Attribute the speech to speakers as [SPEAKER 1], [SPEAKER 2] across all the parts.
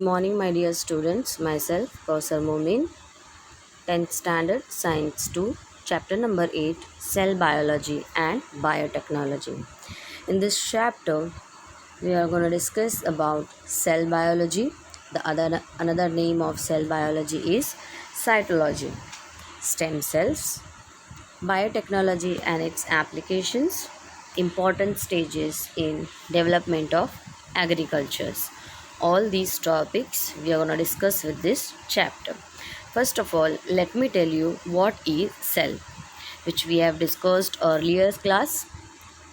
[SPEAKER 1] Morning, my dear students. Myself, Kausar Momin, 10th Standard Science 2, Chapter number 8, Cell Biology and Biotechnology. In this chapter, we are going to discuss about cell biology. Another name of cell biology is cytology, stem cells, biotechnology and its applications, important stages in development of agricultures. All these topics we are going to discuss with this chapter. First of all, let me tell you what is cell, which we have discussed earlier class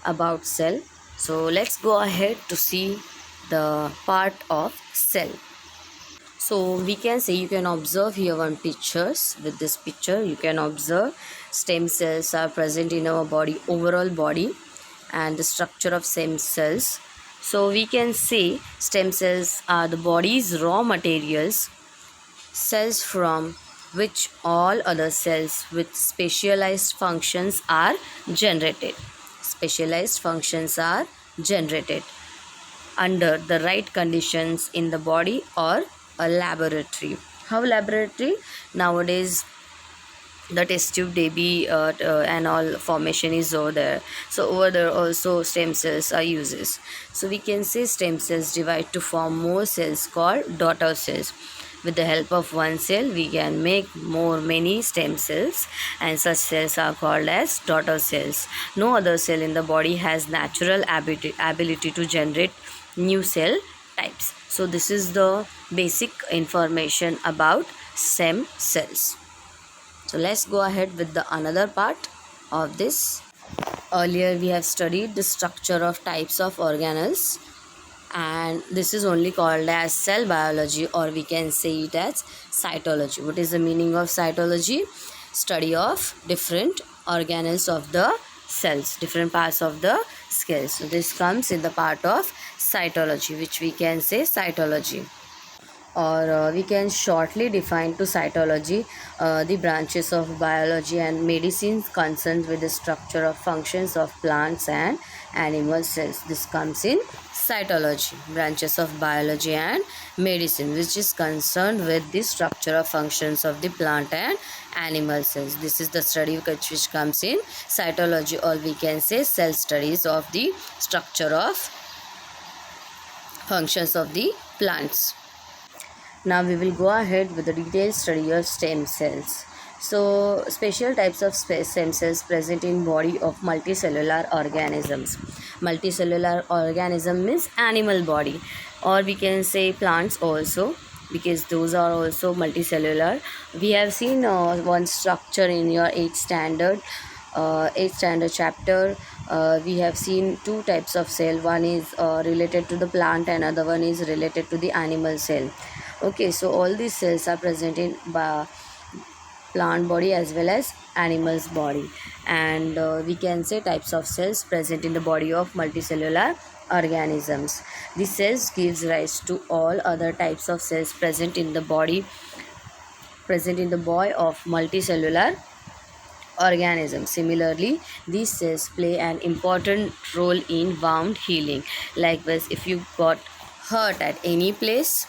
[SPEAKER 1] about cell. So let's go ahead to see the part of cell. So we can say, you can observe here one pictures. With this picture you can observe stem cells are present in our body, overall body, and the structure of stem cells. So we can say stem cells are the body's raw materials, cells from which all other cells with specialized functions are generated. Specialized functions are generated under the right conditions in the body or a laboratory. How laboratory? Nowadays the test tube baby and all formation is over there. So over there also stem cells are uses. So we can say stem cells divide to form more cells called daughter cells. With the help of one cell we can make many stem cells, and such cells are called as daughter cells. No other cell in the body has natural ability to generate new cell types. So this is the basic information about stem cells. So let's go ahead with the another part of this. Earlier we have studied the structure of types of organelles, and this is only called as cell biology, or we can say it as cytology. What is the meaning of cytology? Study of different organelles of the cells, different parts of the cells. So this comes in the part of cytology, which we can say cytology, or we can shortly define to cytology the branches of biology and medicine concerned with the structure of functions of plants and animal cells. This comes in cytology, branches of biology and medicine which is concerned with the structure of functions of the plant and animal cells. This is the study which comes in cytology, or we can say cell studies of the structure of functions of the plants. Now we will go ahead with the detailed study of stem cells. So special types of stem cells present in body of multicellular organisms. Multicellular organism means animal body, or we can say plants also, because those are also multicellular. We have seen one structure in your 8th standard chapter. We have seen two types of cell. One is related to the plant, and another one is related to the animal cell. Okay, so all these cells are present in plant body as well as animals body, and we can say types of cells present in the body of multicellular organisms. These cells gives rise to all other types of cells present in the body of multicellular organisms. Similarly, these cells play an important role in wound healing. Likewise, if you got hurt at any place,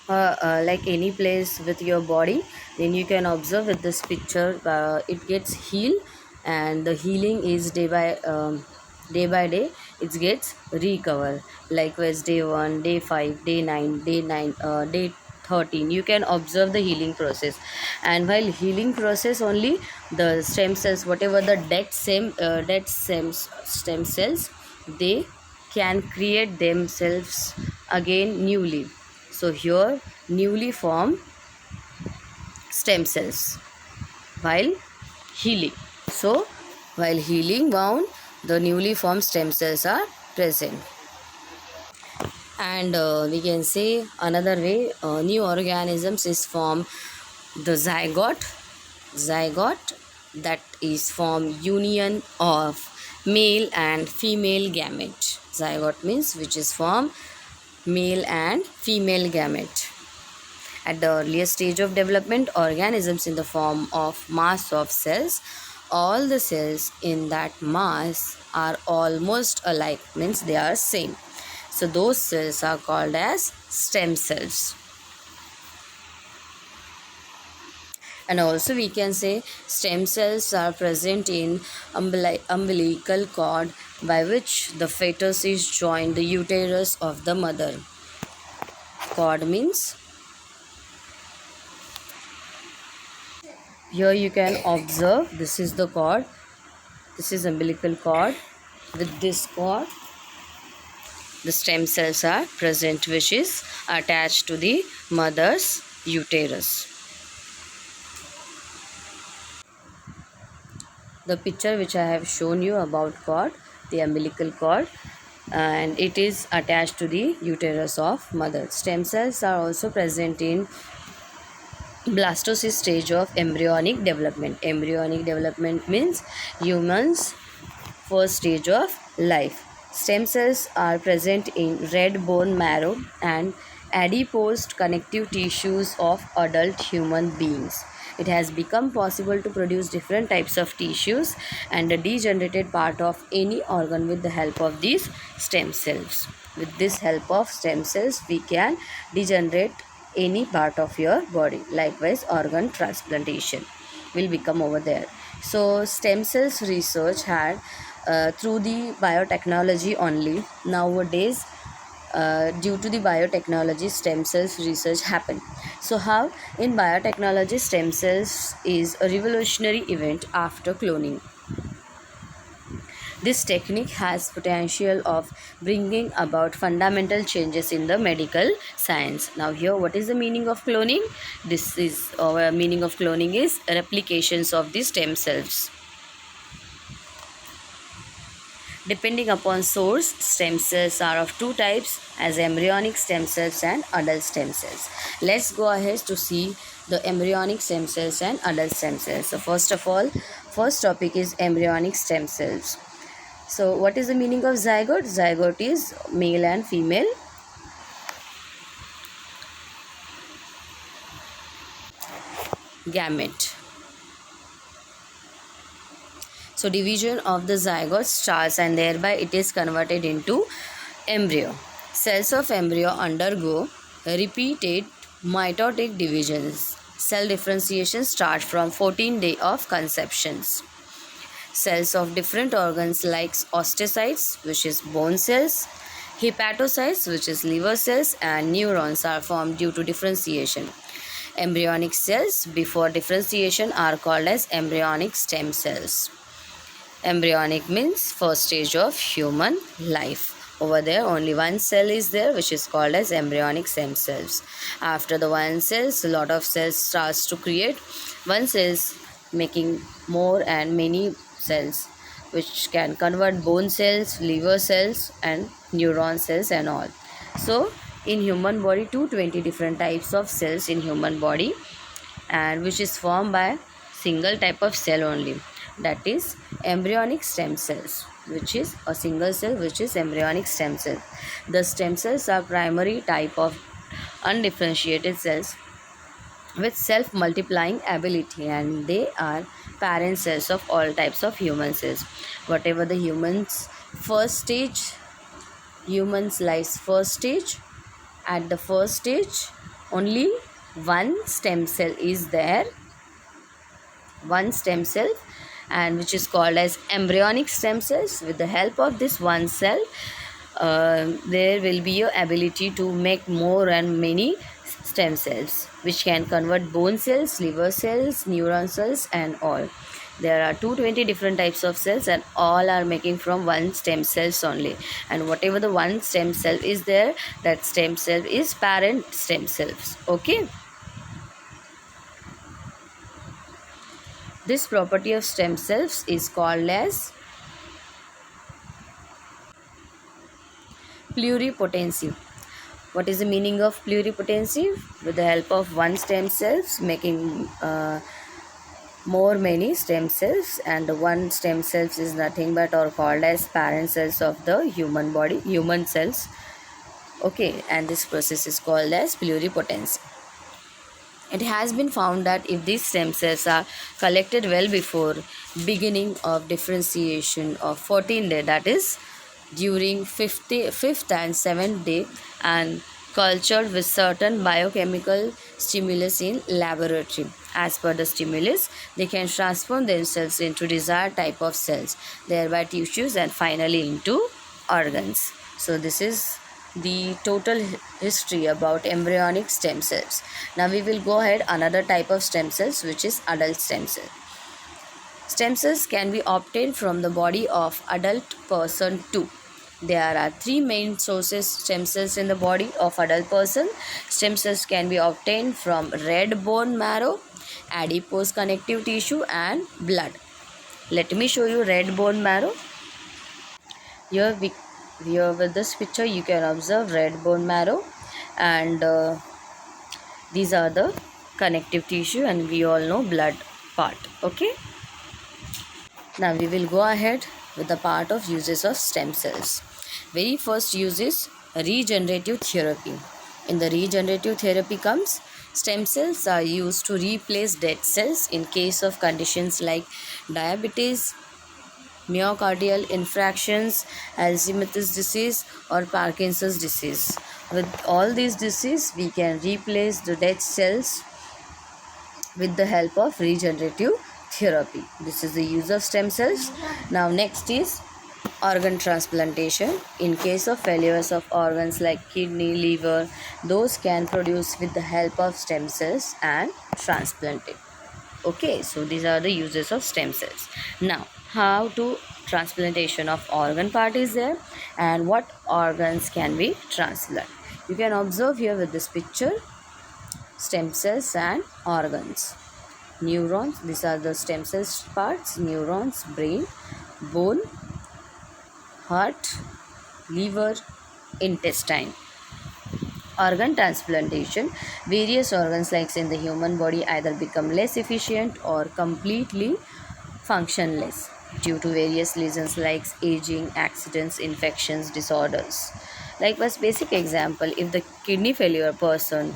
[SPEAKER 1] like any place with your body, then you can observe with this picture, it gets healed, and the healing is day by day it gets recover. Likewise, day 1, day 5, day 9, day 13, you can observe the healing process. And while healing process only, the stem cells, whatever the stem cells, they can create themselves again newly. So here newly formed stem cells while healing. So while healing wound, the newly formed stem cells are present. And we can say another way, new organisms is formed the zygote, that is formed union of male and female gamete. Zygote means which is formed male and female gamete. At the earliest stage of development, organisms in the form of mass of cells, all the cells in that mass are almost alike, means they are same. So those cells are called as stem cells. And also we can say stem cells are present in umbilical cord, by which the fetus is joined the uterus of the mother. Cord means, here you can observe, this is the cord, this is umbilical cord. With this cord the stem cells are present, which is attached to the mother's uterus. The picture which I have shown you about cord, the umbilical cord, and it is attached to the uterus of mother. Stem cells are also present in blastocyst stage of embryonic development. Embryonic development means humans first stage of life. Stem cells are present in red bone marrow and adipose connective tissues of adult human beings. It has become possible to produce different types of tissues and a degenerated part of any organ with the help of these stem cells. With this help of stem cells, we can degenerate any part of your body. Likewise, organ transplantation will become over there. So stem cells research had through the biotechnology only. Nowadays, due to the biotechnology, stem cells research happen. So how? In biotechnology, stem cells is a revolutionary event after cloning. This technique has potential of bringing about fundamental changes in the medical science. Now here, what is the meaning of cloning? This is our meaning of cloning is replications of the stem cells. Depending upon source, stem cells are of two types, as embryonic stem cells and adult stem cells. Let's go ahead to see the embryonic stem cells and adult stem cells. So first of all, first topic is embryonic stem cells. So what is the meaning of zygote? Zygote is male and female gamete. So division of the zygote starts and thereby it is converted into embryo. Cells of embryo undergo repeated mitotic divisions. Cell differentiation starts from 14th day of conceptions. Cells of different organs like osteocytes, which is bone cells, hepatocytes, which is liver cells, and neurons are formed due to differentiation. Embryonic cells before differentiation are called as embryonic stem cells. Embryonic means first stage of human life. Over there only one cell is there, which is called as embryonic stem cells. After the one cells, a lot of cells starts to create. One cells making more and many cells, which can convert bone cells, liver cells, and neuron cells and all. So in human body, 220 different types of cells in human body, and which is formed by single type of cell only, that is embryonic stem cells, which is a single cell, which is embryonic stem cell. The stem cells are primary type of undifferentiated cells with self-multiplying ability, and they are parent cells of all types of human cells. Whatever the humans first stage, humans life's first stage, at the first stage only one stem cell is there, one stem cell, and which is called as embryonic stem cells. With the help of this one cell, there will be your ability to make more and many stem cells, which can convert bone cells, liver cells, neuron cells, and all. There are 220 different types of cells, and all are making from one stem cells only. And whatever the one stem cell is there, that stem cell is parent stem cells. Okay. This property of stem cells is called as pluripotency. What is the meaning of pluripotency? With the help of one stem cells making more many stem cells, and the one stem cells is nothing but or called as parent cells of the human body, human cells. Okay, and this process is called as pluripotency. It has been found that if these stem cells are collected well before beginning of differentiation of 14th day, that is during 5th and 7th day, and cultured with certain biochemical stimulus in laboratory. As per the stimulus, they can transform themselves into desired type of cells, thereby tissues and finally into organs. So this is the total history about embryonic stem cells. Now we will go ahead another type of stem cells, which is adult stem cell. Stem cells can be obtained from the body of adult person too. There are three main sources stem cells in the body of adult person. Stem cells can be obtained from red bone marrow, adipose connective tissue and blood. Let me show you red bone marrow. Here with this picture you can observe red bone marrow, and these are the connective tissue, and we all know blood part. Okay. Now we will go ahead with the part of uses of stem cells. Very first use is regenerative therapy. In the regenerative therapy comes stem cells are used to replace dead cells in case of conditions like diabetes, myocardial infarctions, Alzheimer's disease or Parkinson's disease. With all these diseases, we can replace the dead cells with the help of regenerative therapy. This is the use of stem cells. Now next is organ transplantation. In case of failures of organs like kidney, liver, those can produce with the help of stem cells and transplanted. Okay, so these are the uses of stem cells. Now how to transplantation of organ part is there, and what organs can be transplanted. You can observe here with this picture stem cells and organs. Neurons, these are the stem cells parts. Neurons, brain, bone, heart, liver, intestine. Organ transplantation, various organs like in the human body either become less efficient or completely functionless due to various reasons like aging, accidents, infections, disorders. Like a basic example, if the kidney failure person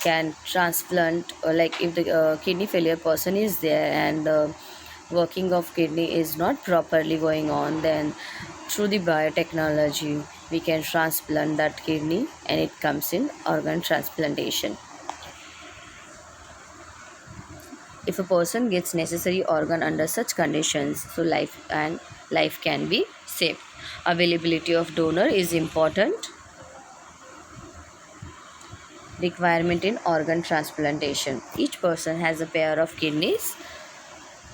[SPEAKER 1] can transplant, or like if the kidney failure person is there and the working of kidney is not properly going on, then through the biotechnology we can transplant that kidney and it comes in organ transplantation. If a person gets necessary organ under such conditions, so life can be saved. Availability of donor is important requirement in organ transplantation. Each person has a pair of kidneys,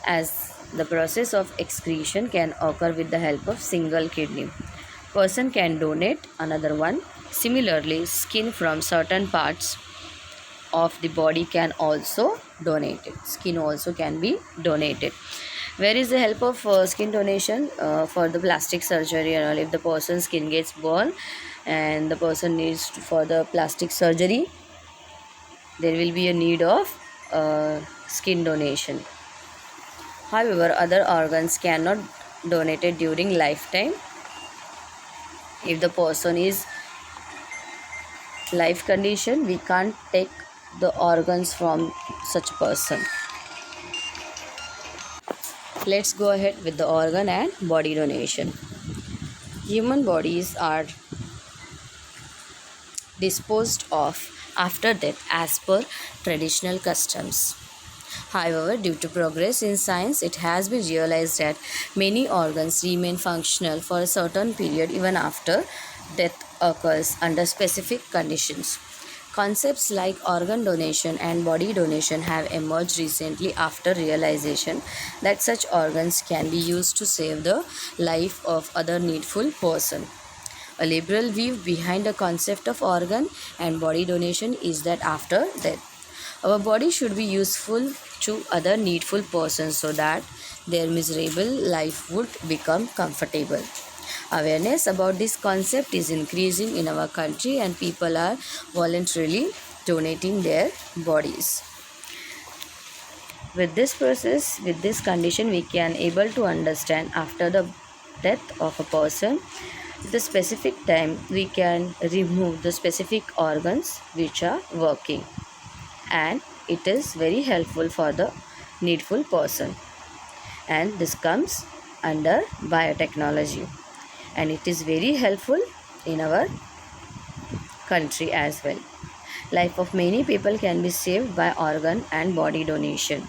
[SPEAKER 1] as the process of excretion can occur with the help of single kidney. Person can donate another one. Similarly, skin from certain parts of the body can also donate it. Skin also can be donated. Where is the help of skin donation? For the plastic surgery and all. If the person's skin gets burned and the person needs for the plastic surgery, there will be a need of skin donation. However, other organs cannot donated during lifetime. If the person is life condition, we can't take the organs from such a person. Let's go ahead with the organ and body donation. Human bodies are disposed of after death as per traditional customs. However, due to progress in science, it has been realized that many organs remain functional for a certain period even after death occurs under specific conditions. Concepts like organ donation and body donation have emerged recently after realization that such organs can be used to save the life of other needful person. A liberal view behind the concept of organ and body donation is that after death, our body should be useful to other needful persons so that their miserable life would become comfortable. Awareness about this concept is increasing in our country and people are voluntarily donating their bodies. With this process, with this condition, we can able to understand after the death of a person, the specific time we can remove the specific organs which are working, and it is very helpful for the needful person, and this comes under biotechnology, and it is very helpful in our country as well. Life of many people can be saved by organ and body donation.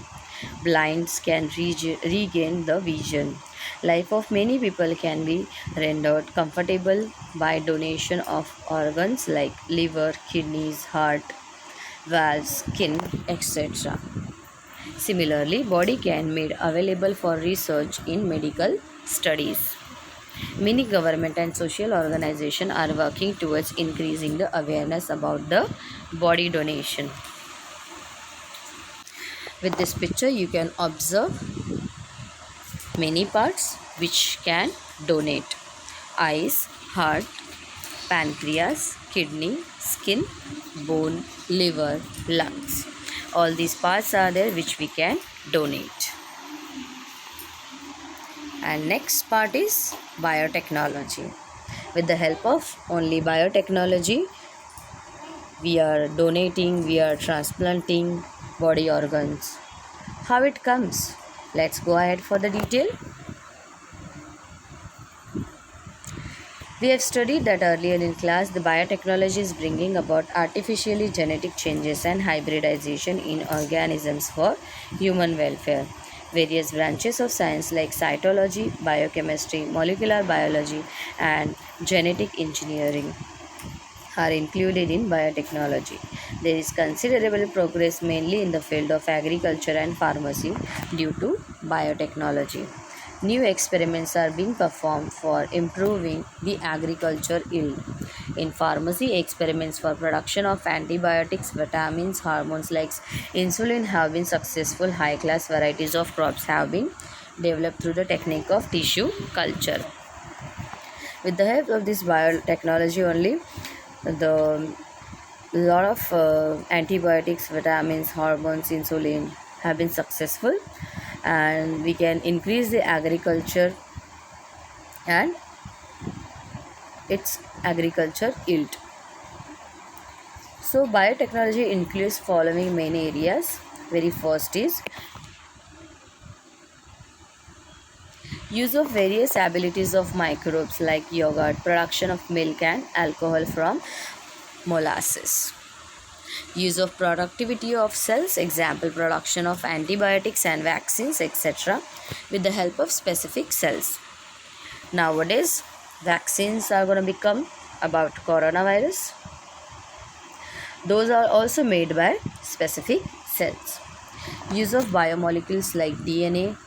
[SPEAKER 1] Blinds can regain the vision. Life of many people can be rendered comfortable by donation of organs like liver, kidneys, heart, valves, skin, etc. Similarly, body can made available for research in medical studies. Many government and social organizations are working towards increasing the awareness about the body donation. With this picture, you can observe many parts which can donate: eyes, heart, pancreas, kidney, skin, bone, liver, lungs. All these parts are there which we can donate. And next part is biotechnology. With the help of only biotechnology, we are donating, we are transplanting body organs. How it comes? Let's go ahead for the detail. We have studied that earlier in class. The biotechnology is bringing about artificially genetic changes and hybridization in organisms for human welfare. Various branches of science like cytology, biochemistry, molecular biology, and genetic engineering are included in biotechnology. There is considerable progress mainly in the field of agriculture and pharmacy due to biotechnology. New experiments are being performed for improving the agriculture yield. In pharmacy, experiments for production of antibiotics, vitamins, hormones like insulin have been successful. High class varieties of crops have been developed through the technique of tissue culture. With the help of this biotechnology only, the lot of antibiotics, vitamins, hormones, insulin have been successful, and we can increase the agriculture and its agriculture yield. So biotechnology includes following main areas. Very first is use of various abilities of microbes like yogurt, production of milk and alcohol from molasses. Use of productivity of cells, example production of antibiotics and vaccines, etc., with the help of specific cells. Nowadays, vaccines are going to become about coronavirus. Those are also made by specific cells. Use of biomolecules like DNA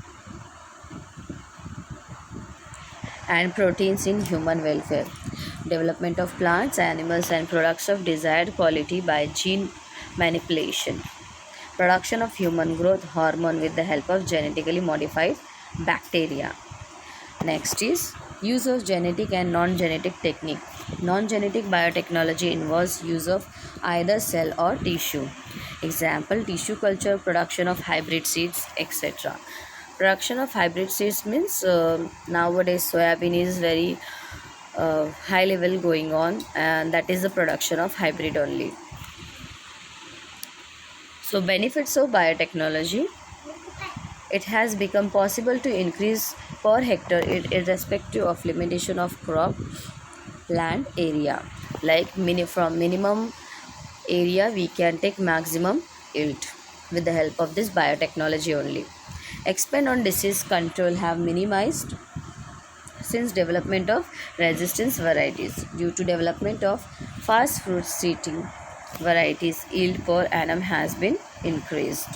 [SPEAKER 1] and proteins in human welfare. Development of plants, animals, and products of desired quality by gene manipulation. Production of human growth hormone with the help of genetically modified bacteria. Next is use of genetic and non-genetic technique. Non-genetic biotechnology involves use of either cell or tissue. Example, tissue culture, production of hybrid seeds, etc. Production of hybrid seeds means nowadays soybean is very high level going on, and that is the production of hybrid only. So benefits of biotechnology: it has become possible to increase per hectare irrespective of limitation of crop land area, like from minimum area we can take maximum yield with the help of this biotechnology only. Expand on disease control have minimized since development of resistance varieties. Due to development of fast fruit seeding varieties, yield per annum has been increased.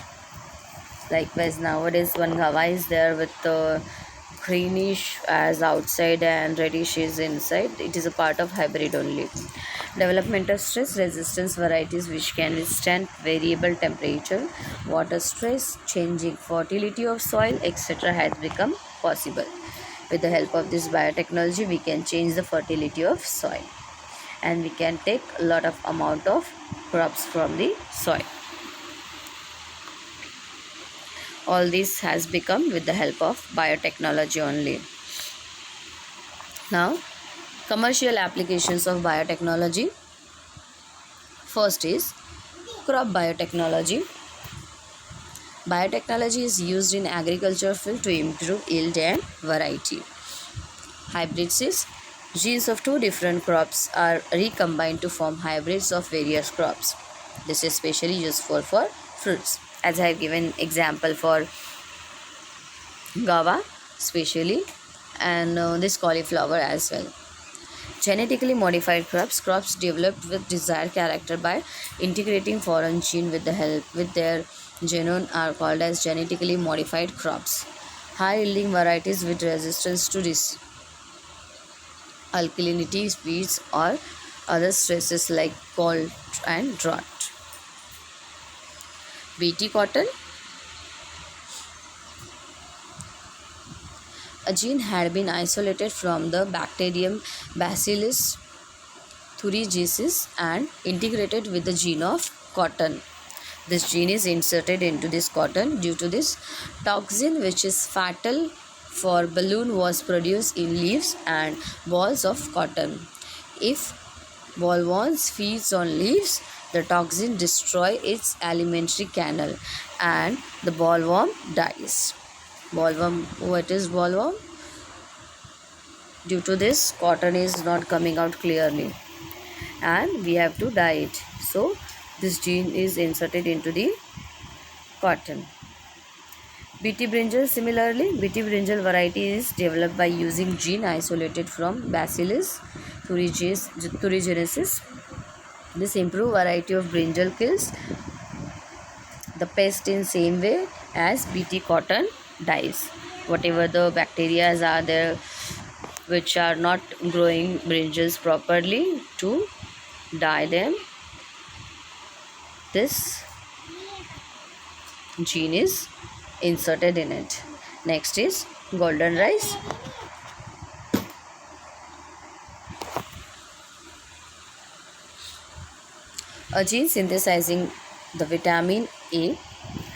[SPEAKER 1] Likewise, nowadays one guava is there with the greenish as outside and reddish is inside. It is a part of hybrid only. Development of stress resistance varieties which can withstand variable temperature, water stress, changing fertility of soil, etc. has become possible. With the help of this biotechnology, we can change the fertility of soil, and we can take a lot of amount of crops from the soil. All this has become with the help of biotechnology only. Now, commercial applications of biotechnology. First is crop biotechnology. Biotechnology is used in agriculture field to improve yield and variety. Hybrid seeds. Genes of two different crops are recombined to form hybrids of various crops. This is especially useful for fruits. As I have given example for guava, especially, and this cauliflower as well. Genetically modified crops developed with desired character by integrating foreign gene with the help with their genome are called as genetically modified crops. High yielding varieties with resistance to alkalinity, speeds, or other stresses like cold and drought. Bt cotton. A gene had been isolated from the bacterium Bacillus thuringiensis and integrated with the gene of cotton. This gene is inserted into this cotton. Due to this, toxin which is fatal for balloon was produced in leaves and balls of cotton. If bollworm feeds on leaves, the toxin destroys its alimentary canal and the bollworm dies. Bollworm, what is bollworm? Due to this, cotton is not coming out clearly and we have to dye it. So this gene is inserted into the cotton. Bt brinjal. Similarly, Bt brinjal variety is developed by using gene isolated from Bacillus thuringiensis. This improved variety of brinjal kills the pest in same way as Bt cotton dies. Whatever the bacteria are there which are not growing brinjals properly, to dye them, this gene is inserted in it. Next is golden rice. A gene synthesizing the vitamin A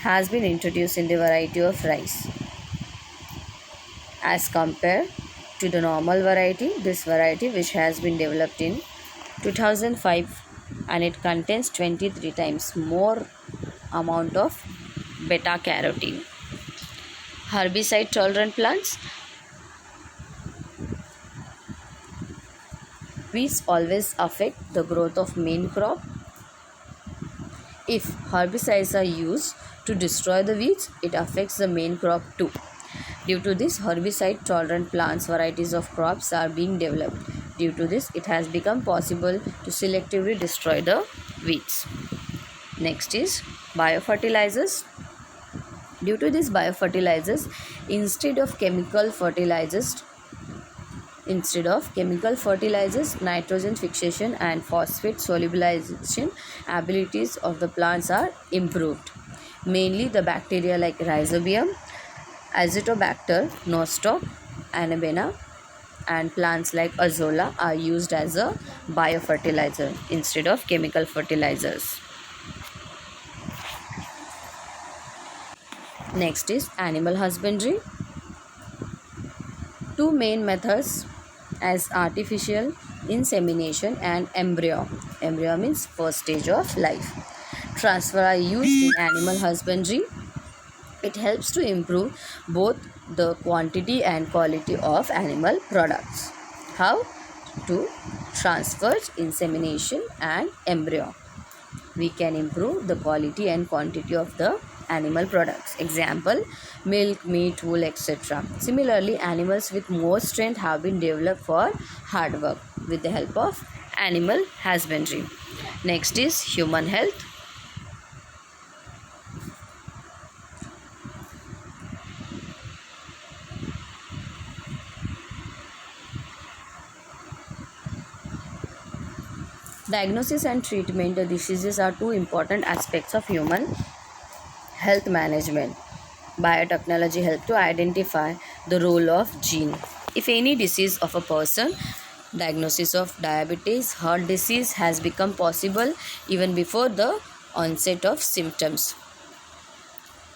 [SPEAKER 1] has been introduced in the variety of rice. As compared to the normal variety, this variety which has been developed in 2005 and it contains 23 times more amount of beta carotene. Herbicide tolerant plants. Weeds always affect the growth of main crop. If herbicides are used to destroy the weeds, it affects the main crop too. Due to this, herbicide tolerant plants varieties of crops are being developed. Due to this, it has become possible to selectively destroy the weeds. Next is biofertilizers. Due to these biofertilizers, instead of chemical fertilizers, nitrogen fixation and phosphate solubilization abilities of the plants are improved. Mainly the bacteria like Rhizobium, Azotobacter, Nostoc, Anabaena, and plants like Azolla are used as a biofertilizer instead of chemical fertilizers. Next is animal husbandry. Two main methods as artificial insemination and embryo. Embryo means first stage of life. Transfer are used in animal husbandry. It helps to improve both the quantity and quality of animal products. How? To transfer insemination and embryo, we can improve the quality and quantity of the animal products. Example, milk, meat, wool, etc. Similarly, animals with more strength have been developed for hard work with the help of animal husbandry. Next is human health. Diagnosis and treatment. The diseases are two important aspects of human health management. Biotechnology helps to identify the role of gene. If any disease of a person, diagnosis of diabetes, heart disease has become possible even before the onset of symptoms.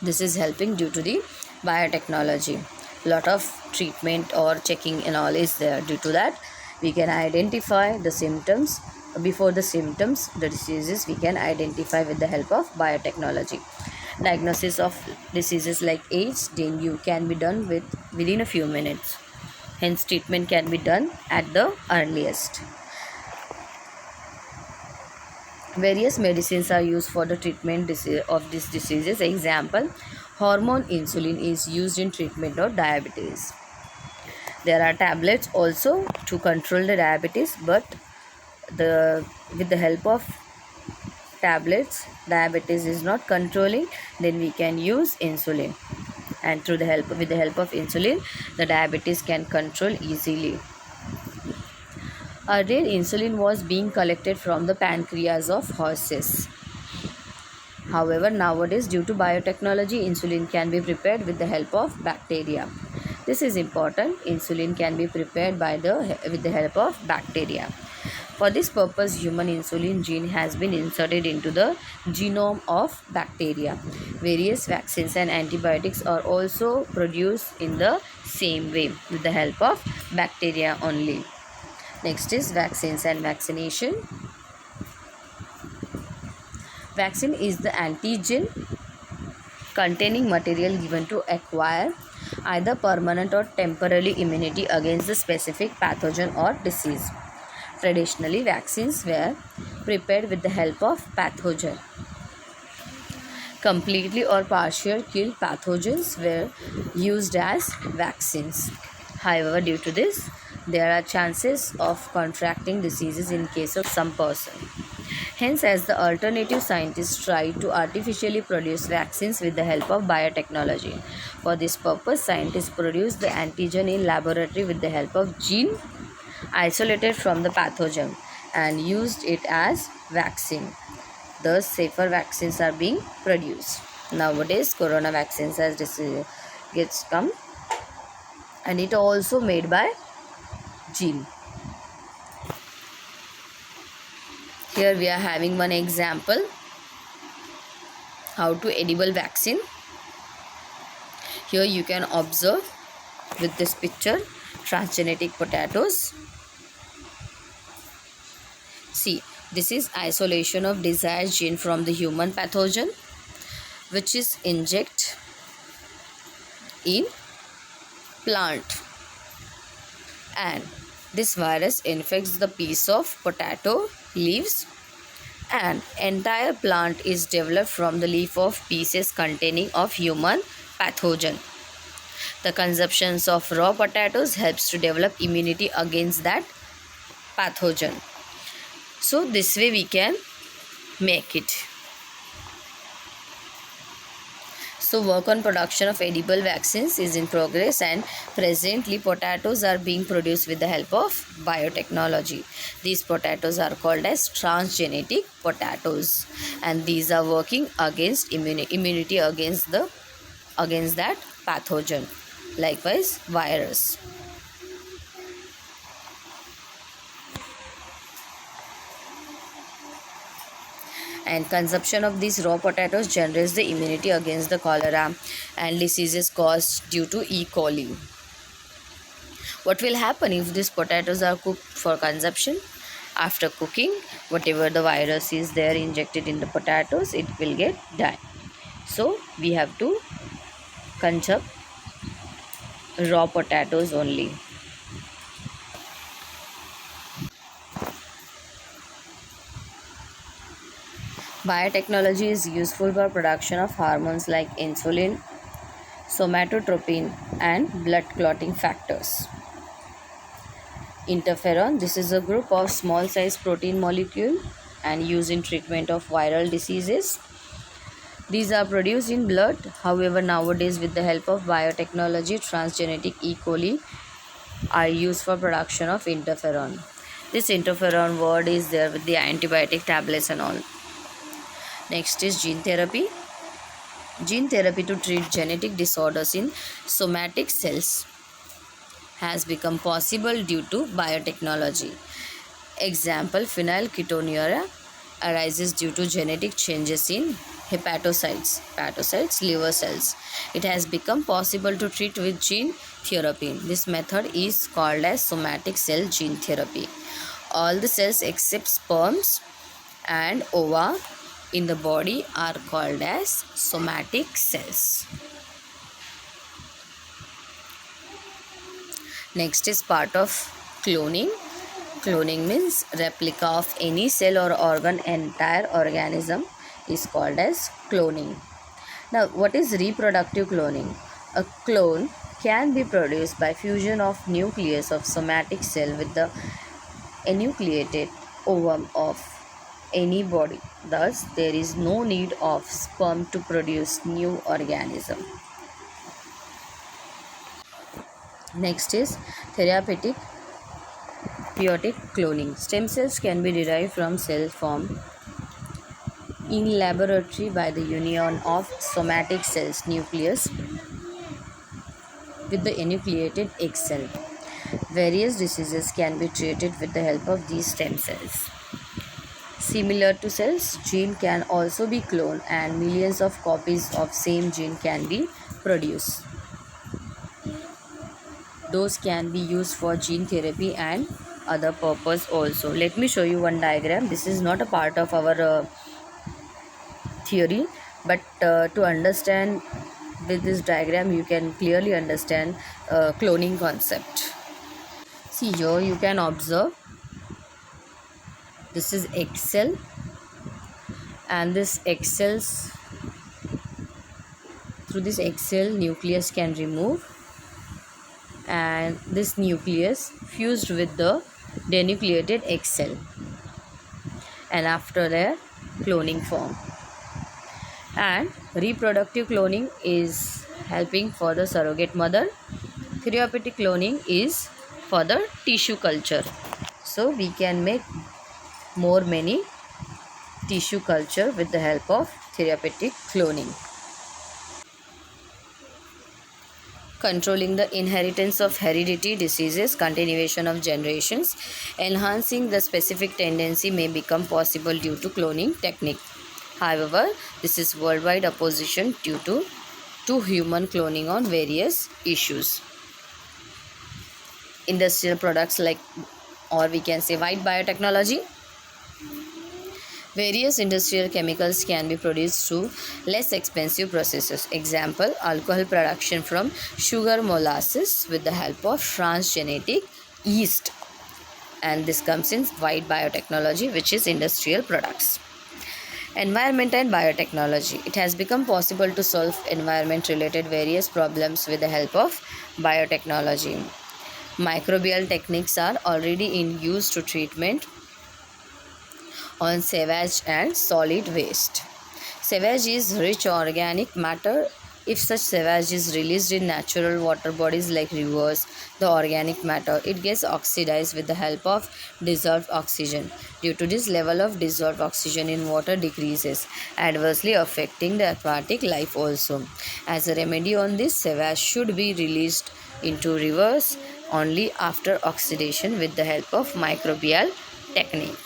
[SPEAKER 1] This is helping due to the biotechnology. Lot of treatment or checking and all is there. Due to that, we can identify the symptoms. Before the symptoms, the diseases we can identify with the help of biotechnology. Diagnosis of diseases like AIDS, dengue can be done within a few minutes. Hence, treatment can be done at the earliest. Various medicines are used for the treatment of these diseases. Example, hormone insulin is used in treatment of diabetes. There are tablets also to control the diabetes, but with the help of tablets diabetes is not controlling, then we can use insulin, and with the help of insulin the diabetes can control easily. Earlier, insulin was being collected from the pancreas of horses. However, nowadays, due to biotechnology, insulin can be prepared with the help of bacteria. This is important. Insulin can be prepared with the help of bacteria. For this purpose, human insulin gene has been inserted into the genome of bacteria. Various vaccines and antibiotics are also produced in the same way with the help of bacteria only. Next is vaccines and vaccination. Vaccine is the antigen containing material given to acquire either permanent or temporary immunity against the specific pathogen or disease. Traditionally, vaccines were prepared with the help of pathogen. Completely or partial killed pathogens were used as vaccines. However, due to this, there are chances of contracting diseases in case of some person. Hence, as the alternative, scientists try to artificially produce vaccines with the help of biotechnology. For this purpose, scientists produce the antigen in laboratory with the help of gene isolated from the pathogen and used it as vaccine. Thus, safer vaccines are being produced. Nowadays, corona vaccines gets come, and it also made by gene. Here we are having one example how to edible vaccine. Here you can observe with this picture transgenic potatoes. See, this is isolation of desired gene from the human pathogen, which is inject in plant, and this virus infects the piece of potato leaves, and entire plant is developed from the leaf of pieces containing of human pathogen. The consumptions of raw potatoes helps to develop immunity against that pathogen. So this way we can make it. So work on production of edible vaccines is in progress, and presently potatoes are being produced with the help of biotechnology. These potatoes are called as transgenic potatoes, and these are working against immunity against that pathogen, likewise virus. And consumption of these raw potatoes generates the immunity against the cholera and diseases caused due to E. coli. What will happen if these potatoes are cooked for consumption? After cooking, whatever the virus is there injected in the potatoes, it will get die. So we have to consume raw potatoes only. Biotechnology is useful for production of hormones like insulin, somatotropin, and blood clotting factors. Interferon, this is a group of small size protein molecule and used in treatment of viral diseases. These are produced in blood. However, nowadays with the help of biotechnology, transgenic E. coli are used for production of interferon. This interferon word is there with the antibiotic tablets and all. Next is gene therapy. Gene therapy to treat genetic disorders in somatic cells has become possible due to biotechnology. Example, phenylketonuria arises due to genetic changes in hepatocytes, liver cells. It has become possible to treat with gene therapy. This method is called as somatic cell gene therapy. All the cells except sperms and ova in the body are called as somatic cells. Next is part of cloning. Cloning means replica of any cell or organ. Entire organism is called as cloning. Now, what is reproductive cloning? A clone can be produced by fusion of nucleus of somatic cell with the enucleated ovum of any body. Thus, there is no need of sperm to produce new organism. Next is therapeutic cloning. Stem cells can be derived from cells formed in laboratory by the union of somatic cells nucleus with the enucleated egg cell. Various diseases can be treated with the help of these stem cells. Similar to cells, gene can also be cloned and millions of copies of same gene can be produced. Those can be used for gene therapy and other purpose also. Let me show you one diagram. This is not a part of our theory, but to understand with this diagram you can clearly understand cloning concept. See, here you can observe this is egg cell, and this egg cells, through this egg cell nucleus can remove, and this nucleus fused with the denucleated egg cell, and after that cloning form. And reproductive cloning is helping for the surrogate mother. Therapeutic cloning is for the tissue culture. So we can make many tissue culture with the help of therapeutic cloning. Controlling the inheritance of heredity diseases, continuation of generations, enhancing the specific tendency may become possible due to cloning technique. However, this is worldwide opposition due to human cloning on various issues. Industrial products like, or we can say, white biotechnology. Various industrial chemicals can be produced through less expensive processes. Example, alcohol production from sugar molasses with the help of transgenic yeast. And this comes in white biotechnology, which is industrial products. Environment and biotechnology. It has become possible to solve environment-related various problems with the help of biotechnology. Microbial techniques are already in use to treatment on sewage and solid waste. Sewage is rich organic matter. If such sewage is released in natural water bodies like rivers, the organic matter, it gets oxidized with the help of dissolved oxygen. Due to this, level of dissolved oxygen in water decreases, adversely affecting the aquatic life also. As a remedy on this, sewage should be released into rivers only after oxidation with the help of microbial technique,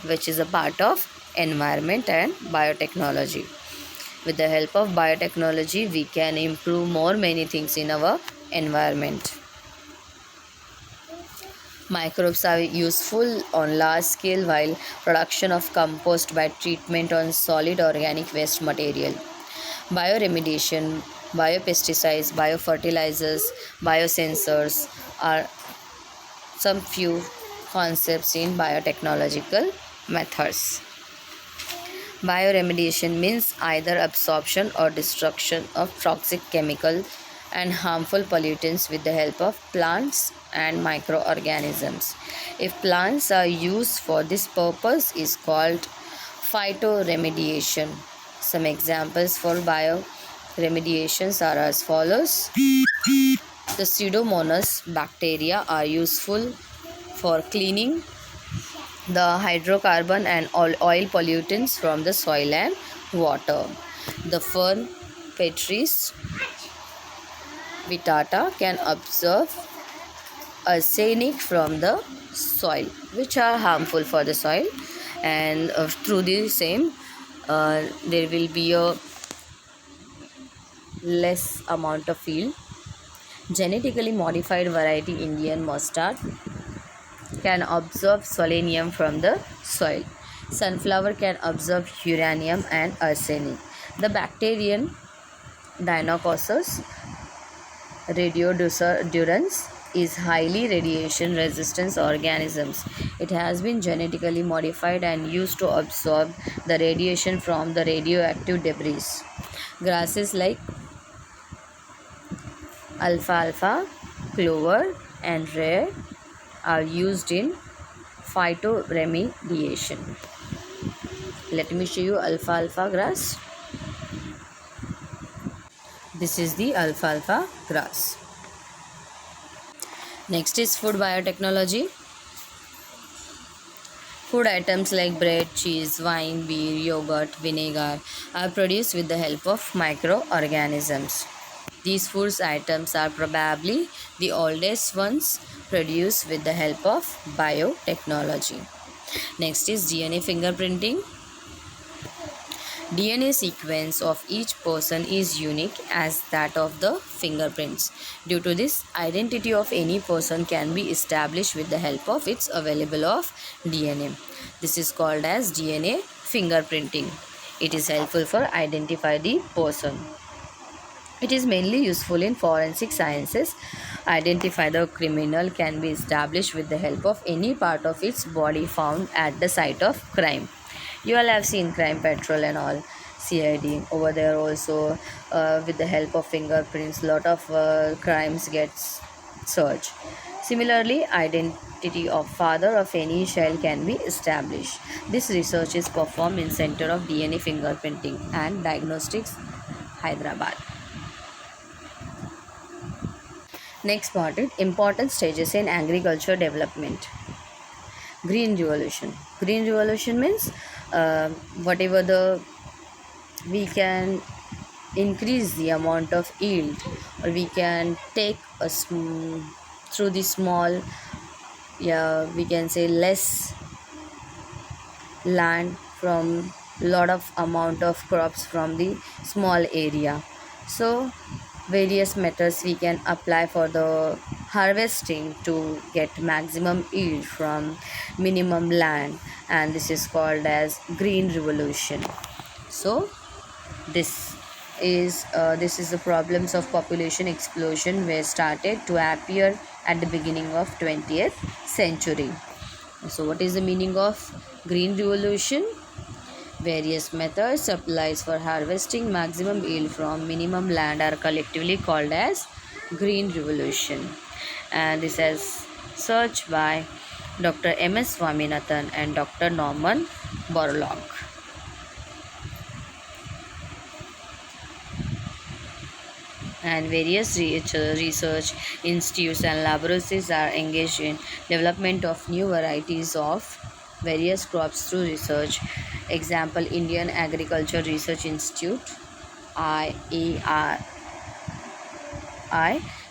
[SPEAKER 1] which is a part of environment and biotechnology. With the help of biotechnology, we can improve many things in our environment. Microbes are useful on large scale, while production of compost by treatment on solid organic waste material. Bioremediation, biopesticides, biofertilizers, biosensors are some few concepts in biotechnological methods. Bioremediation means either absorption or destruction of toxic chemical and harmful pollutants with the help of plants and microorganisms. If plants are used for this purpose is called phytoremediation. Some examples for bioremediations are as follows. The Pseudomonas bacteria are useful for cleaning the hydrocarbon and oil pollutants from the soil and water. The fern Petris vittata can absorb arsenic from the soil, which are harmful for the soil, and through the same there will be a less amount of yield. Genetically modified variety Indian mustard can absorb selenium from the soil. Sunflower can absorb uranium and arsenic. The bacterium Deinococcus radiodurans is highly radiation resistant organisms. It has been genetically modified and used to absorb the radiation from the radioactive debris. Grasses like alfalfa, clover, and rare are used in phytoremediation. Let me show you alfalfa grass. This is the alfalfa grass. Next is food biotechnology. Food items like bread, cheese, wine, beer, yogurt, vinegar are produced with the help of microorganisms. These food items are probably the oldest ones produced with the help of biotechnology. Next is DNA fingerprinting. DNA sequence of each person is unique as that of the fingerprints. Due to this, identity of any person can be established with the help of its available of DNA. This is called as DNA fingerprinting. It is helpful for identify the person. It is mainly useful in forensic sciences. Identify the criminal can be established with the help of any part of its body found at the site of crime. You all have seen Crime Patrol and all, CID. Over there also, with the help of fingerprints, lot of crimes gets searched. Similarly, identity of father of any child can be established. This research is performed in Center of DNA Fingerprinting and Diagnostics, Hyderabad. Next part is important stages in agriculture development. Green Revolution. Green Revolution means whatever the we can increase the amount of yield, or we can take through the small, we can say less land from lot of amount of crops from the small area. So various methods we can apply for the harvesting to get maximum yield from minimum land, and this is called as green revolution. So this is the problems of population explosion were started to appear at the beginning of 20th century. So what is the meaning of green revolution? Various methods applies for harvesting maximum yield from minimum land are collectively called as green revolution, and this is searched by Dr. M.S. Swaminathan and Dr. Norman Borlaug. And various research institutes and laboratories are engaged in development of new varieties of various crops through research. Example, Indian Agriculture Research Institute, IARI,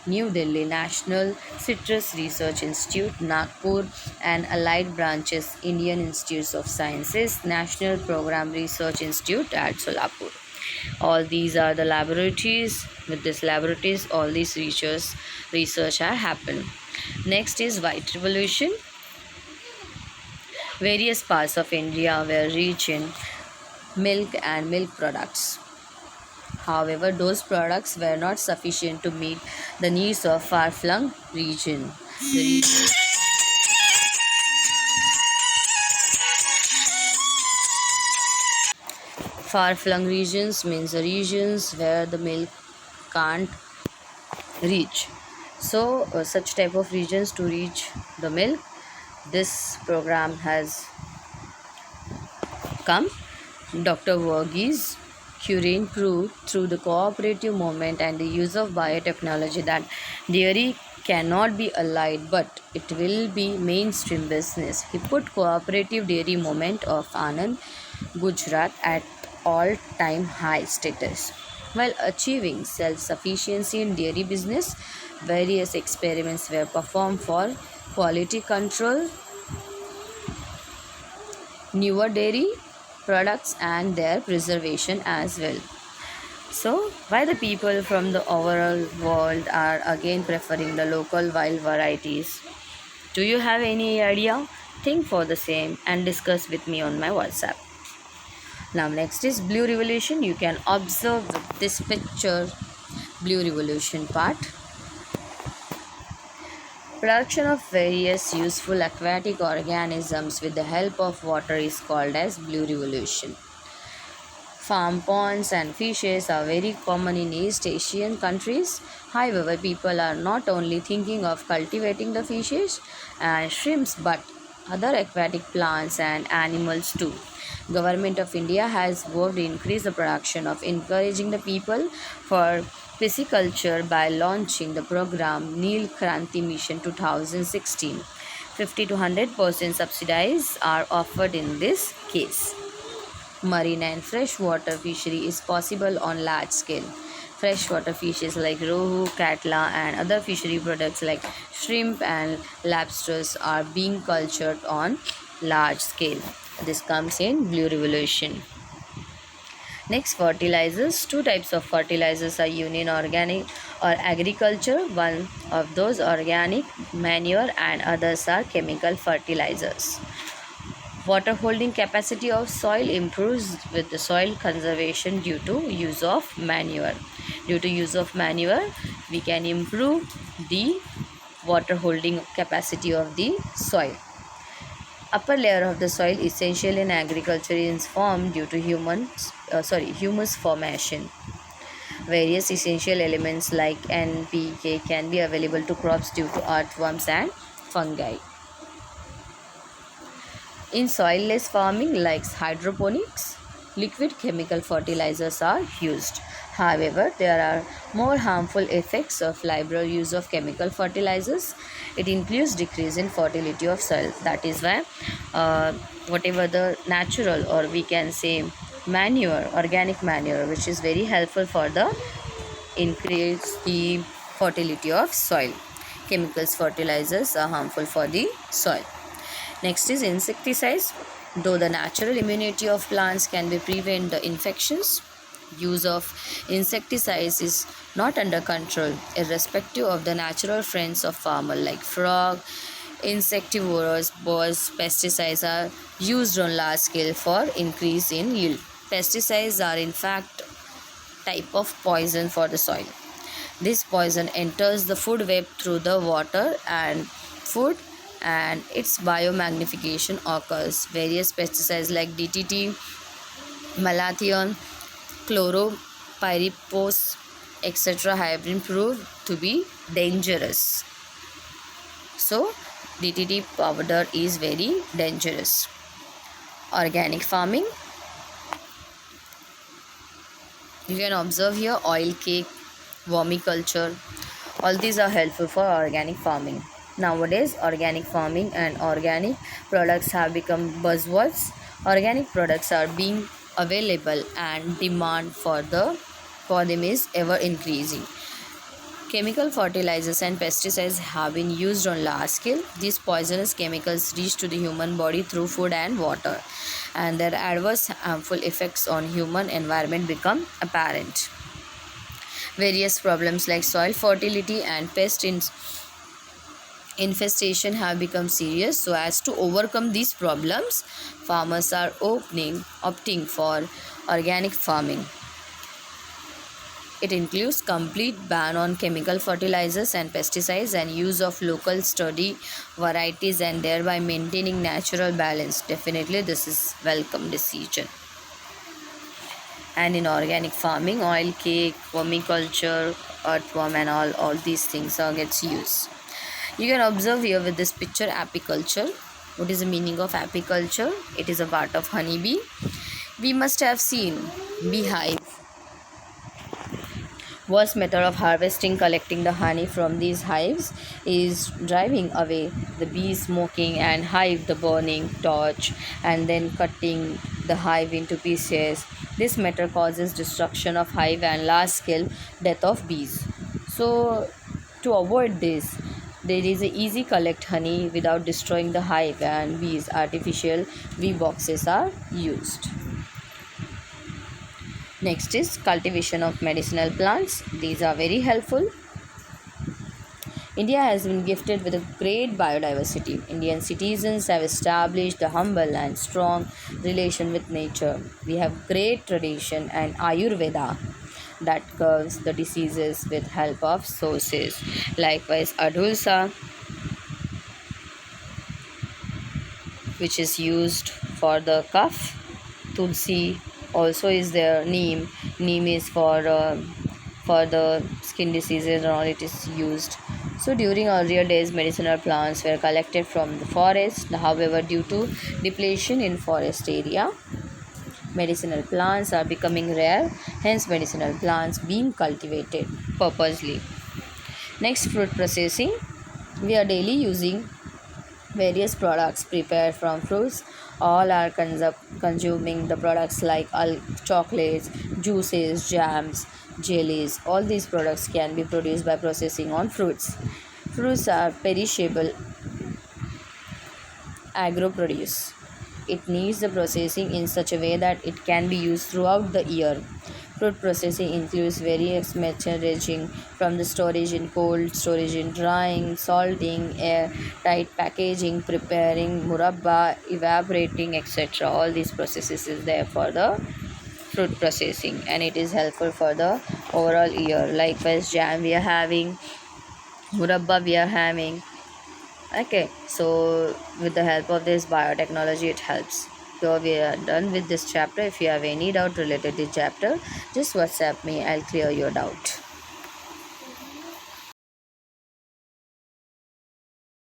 [SPEAKER 1] New Delhi, National Citrus Research Institute, Nagpur, and allied branches, Indian Institutes of Sciences, National Program Research Institute at Solapur. All these are the laboratories. With these laboratories, all these research are happened. Next is white revolution. Various parts of India were rich in milk and milk products. However, those products were not sufficient to meet the needs of far-flung region. Far-flung regions means the regions where the milk can't reach. So such type of regions to reach the milk, this program has come. Dr. Verghese Kurien proved through the cooperative movement and the use of biotechnology that dairy cannot be allied, but it will be mainstream business. He put cooperative dairy movement of Anand, Gujarat at all-time high status. While achieving self-sufficiency in dairy business, various experiments were performed for quality control, newer dairy products, and their preservation as well. So, why the people from the overall world are again preferring the local wild varieties? Do you have any idea? Think for the same and discuss with me on my WhatsApp. Now next is blue revolution. You can observe with this picture blue revolution part. Production of various useful aquatic organisms with the help of water is called as blue revolution. Farm ponds and fishes are very common in East Asian countries. However, people are not only thinking of cultivating the fishes and shrimps but other aquatic plants and animals too. Government of India has vowed to increase the production of encouraging the people for pisciculture by launching the program Neel Kranti Mission 2016. 50 to 100% subsidies are offered in this case. Marine and freshwater fishery is possible on large scale. Freshwater fishes like rohu, katla, and other fishery products like shrimp and lobsters are being cultured on large scale. This comes in Blue Revolution. Next, fertilizers. Two types of fertilizers are union organic or agriculture. One of those organic manure and others are chemical fertilizers. Water holding capacity of soil improves with the soil conservation due to use of manure. Due to use of manure, we can improve the water holding capacity of the soil. Upper layer of the soil essential in agriculture is formed due to humus formation. Various essential elements like NPK can be available to crops due to earthworms and fungi. In soilless farming like hydroponics, liquid chemical fertilizers are used. However, there are more harmful effects of liberal use of chemical fertilizers. It includes decrease in fertility of soil. That is why whatever the natural, or we can say manure, organic manure, which is very helpful for the increase the fertility of soil. Chemicals fertilizers are harmful for the soil. Next is insecticides. Though the natural immunity of plants can be prevent the infections, use of insecticides is not under control, irrespective of the natural friends of farmer like frog, insectivorous, birds. Pesticides are used on large scale for increase in yield. Pesticides are in fact type of poison for the soil. This poison enters the food web through the water and food, and its biomagnification occurs. Various pesticides like DDT, malathion, chloropyrifos, etc. have been proved to be dangerous. So, DDT powder is very dangerous. Organic farming. You can observe here oil cake, vermiculture. All these are helpful for organic farming. Nowadays, organic farming and organic products have become buzzwords. Organic products are being available and demand for them is ever increasing. Chemical fertilizers and pesticides have been used on large scale. These poisonous chemicals reach to the human body through food and water, and their adverse harmful effects on human environment become apparent. Various problems like soil fertility and pest infestation have become serious. So as to overcome these problems, farmers are opting for organic farming. It includes complete ban on chemical fertilizers and pesticides and use of local sturdy varieties, and thereby maintaining natural balance. Definitely this is welcome decision. And in organic farming, oil cake, vermiculture, earthworm and all these things gets used. You can observe here with this picture apiculture. What is the meaning of apiculture? It is a part of honeybee. We must have seen beehive. Worst method of harvesting, collecting the honey from these hives is driving away the bees, smoking and hive the burning torch, and then cutting the hive into pieces. This method causes destruction of hive and large scale death of bees. So to avoid this, there is a easy collect honey without destroying the hive and bees. Artificial bee boxes are used. Next is cultivation of medicinal plants. These are very helpful. India has been gifted with a great biodiversity. Indian citizens have established a humble and strong relation with nature. We have great tradition and Ayurveda that cures the diseases with help of sources. Likewise, Adulsa which is used for the cough. Tulsi also is there. Neem is for the skin diseases and all it is used. So during earlier days, medicinal plants were collected from the forest. However, due to depletion in forest area, medicinal plants are becoming rare. Hence, medicinal plants being cultivated purposely. Next, fruit processing. We are daily using various products prepared from fruits. All are consuming the products like chocolates, juices, jams, jellies. All these products can be produced by processing on fruits. Fruits are perishable agro produce. It needs the processing in such a way that it can be used throughout the year. Fruit processing includes various methods ranging from the storage in cold, storage in drying, salting, air tight packaging, preparing murabba, evaporating, etc. All these processes is there for the fruit processing, and it is helpful for the overall year. Likewise, jam we are having, murabba we are having. Okay, so with the help of this biotechnology, it helps. So we are done with this chapter. If you have any doubt related to this chapter, just WhatsApp me. I'll clear your doubt.